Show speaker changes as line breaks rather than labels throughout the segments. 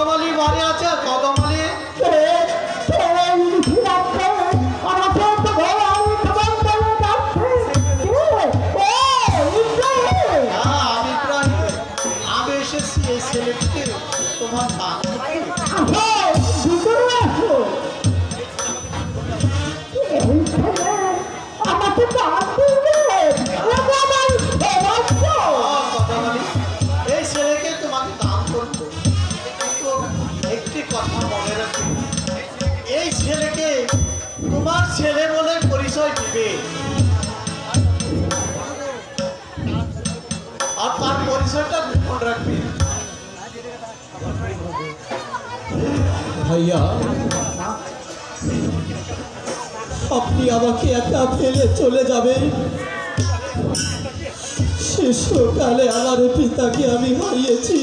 কদমালি বাড়ি আছে কদমালি আমি এসেছি এই ছেলেটিকে তোমার দান এই ছেলেকে তোমাকে দান করবো কিন্তু একটি কথা মনে রাখবে এই ছেলেকে তোমার ছেলে বলে পরিচয় দিবে আর তার পরিচয়টা গোপন রাখবে
ভাইয়া আপনি আমাকে একা ফেলে চলে যাবেন শিশুকালে আমার পিতাকে আমি হারিয়েছি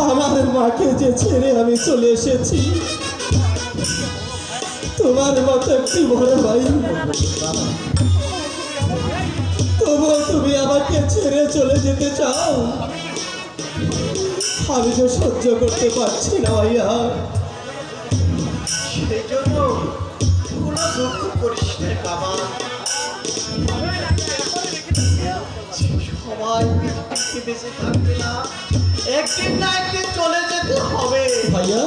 আমার মাকে যে ছেড়ে আমি চলে এসেছি তোমার মতো একটি বড় ভাই তবুও তুমি আমাকে ছেড়ে চলে যেতে চাও আমি তো সহ্য করতে পারছি না ভাইয়া
সেই জন্য কোনো দুঃখ করিস না বাবা সবাই বেঁচে থাকবে না একদিন না একদিন চলে যেতে হবে
ভাইয়া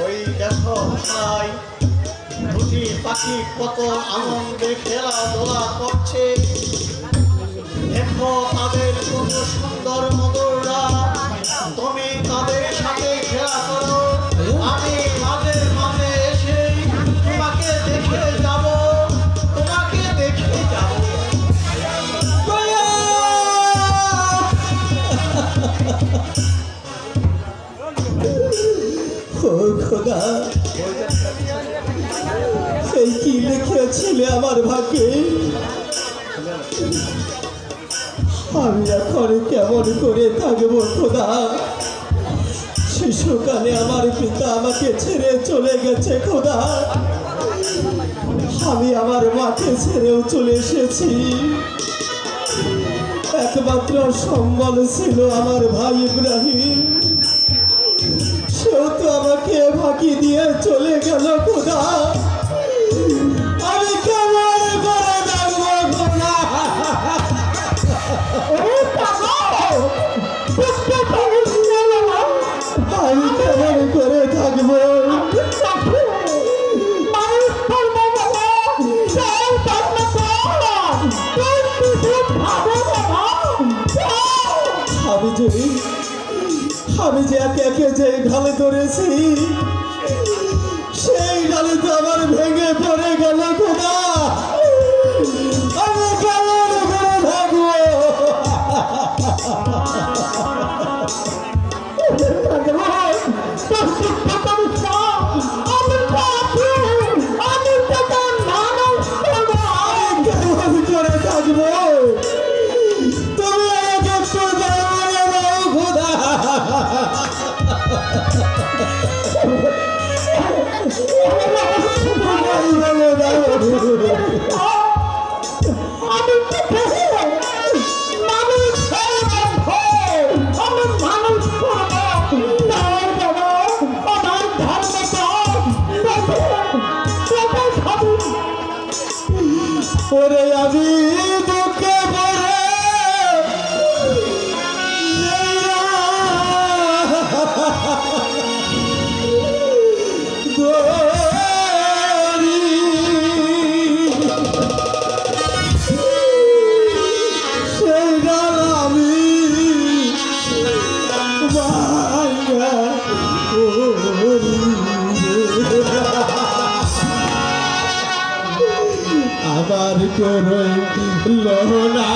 ওই দেখো ভাই দুটি পাখি কত আনন্দে খেলাধুলা করছে দেখো তাদের কত সুন্দর মধুরা তুমি তাদের সাথে খেলা করো আমি মাঝে মাঝে এসে তোমাকে দেখে যাব তোমাকে দেখে যাব
ও খোদা এই কি লিখেছিলে আমার ভাগ্যে আমি এখন কেমন করে থাকবো খোদা শিশুকালে আমার পিতা আমাকে ছেড়ে চলে গেছে খোদা আমি আমার মাকে ছেড়েও চলে এসেছি একমাত্র সম্বল ছিল আমার ভাই ইব্রাহিম সেও তো আমাকে ফাঁকি দিয়ে চলে গেল খোদা আমি কেমন করে থাকবো খোদা আমি কেমন করে থাকবো আমি যে একে একে যে ঢালে ধরেছি সেই ঢালে তো আমার ভেঙে পড়ে গেল খোদা আমি কেমন করে থাকবো কেমন করে থাকবো তুমি আমাকে একটু বলে দাও খোদা বলে দাও ওরে আমি দুঃখে আবার করে লোনা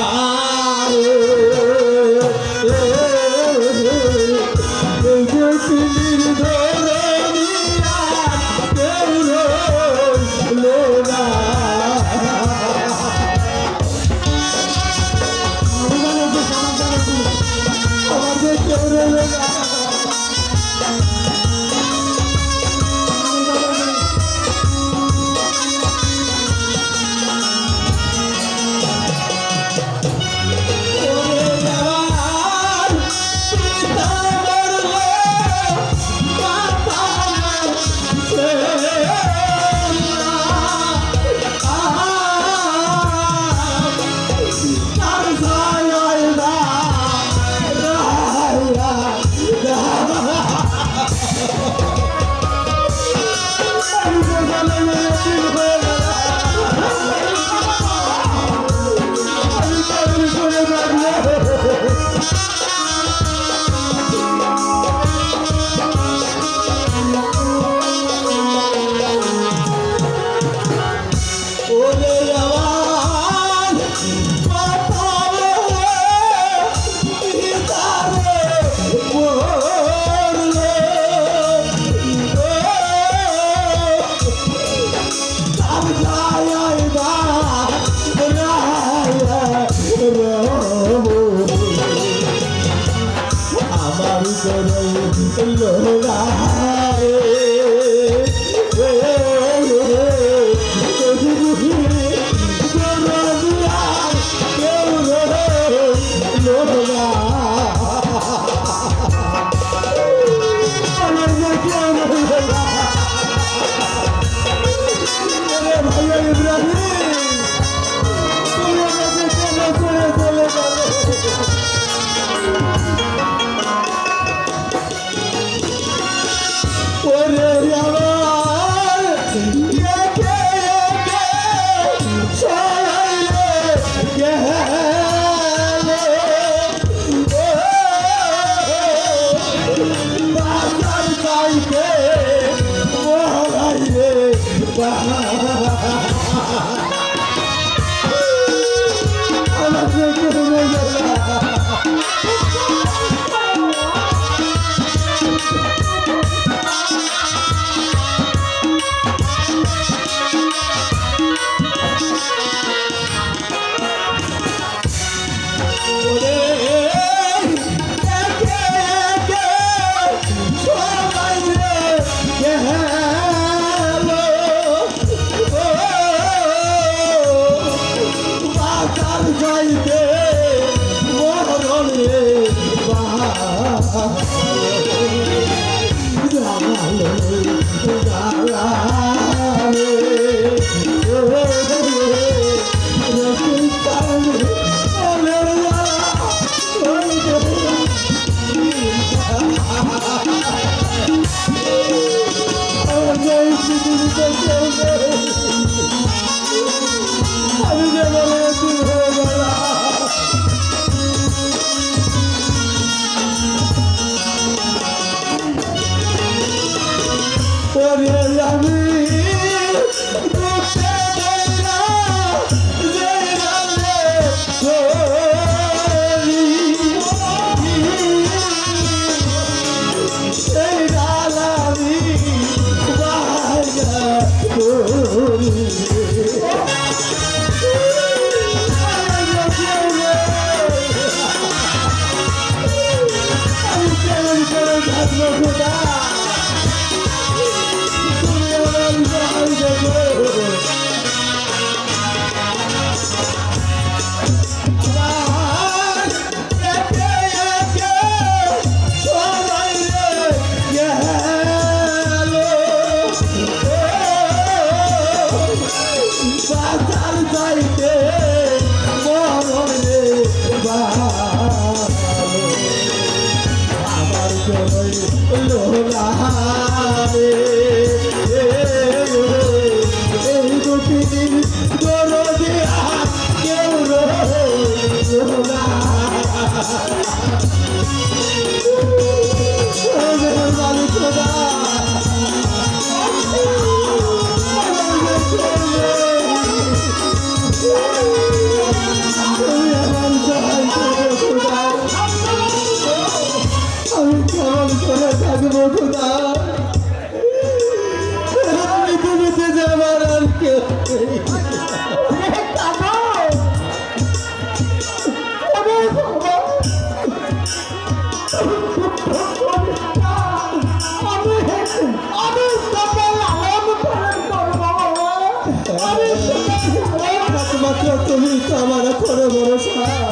করই লোরা তুমি তো আমার বড় ভরসা